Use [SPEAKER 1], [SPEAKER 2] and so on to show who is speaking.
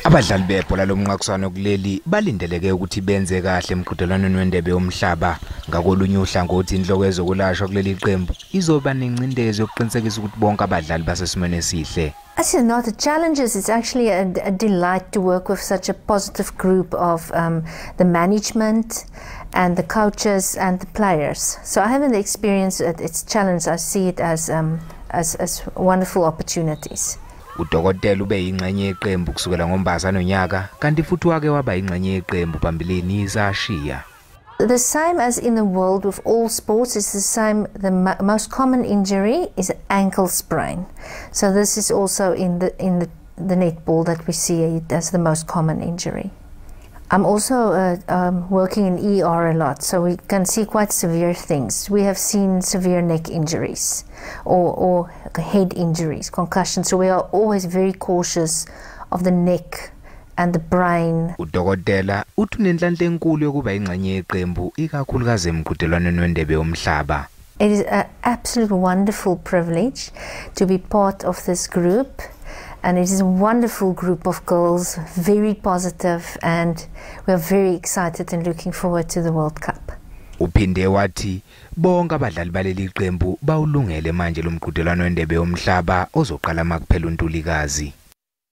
[SPEAKER 1] Abadlali bebhola lomnqakiswano kuleli balindeleke ukuthi benze kahle emqhudelwaneni wendebe yomhlaba ngakolunye uhlangothi inhloko ezokulashwa kuleli qembu izoba nencindezi yokuqinisekisa ukuthi bonke abadlali basesimene esihle.
[SPEAKER 2] As it's not a challenge, it's actually a delight to work with such a positive group of the management and the coaches and the players. So I haven't experienced its challenge. I see it as wonderful opportunities.
[SPEAKER 1] Udokotela ube yingxenye yeqembu kusukela ngoMbasa nonyaka kanti futhi wake waba yingxenye yeqembu phambilini izashiya.
[SPEAKER 2] The same as in the world with all sports, it's the same. The most common injury is ankle sprain. So this is also in the netball that we see it as the most common injury. I'm also working in ER a lot, so we can see quite severe things. We have seen severe neck injuries or head injuries, concussions. So we are always very cautious of the neck and the brain.
[SPEAKER 1] Udokotela utunenhlanhla enkulu yokuba ingxenye yeqembu ikakhulukazi emqhudelwaneni wendebe yomhlaba.
[SPEAKER 2] It is an absolute wonderful privilege to be part of this group, and it is a wonderful group of girls, very positive, and we are very excited and looking forward to the World Cup.
[SPEAKER 1] Uphinde wathi bonke abadlali baleli qembu bawulungele manje lomqhudelwano wendebe yomhlaba ozoqala makuphela uNtulikazi.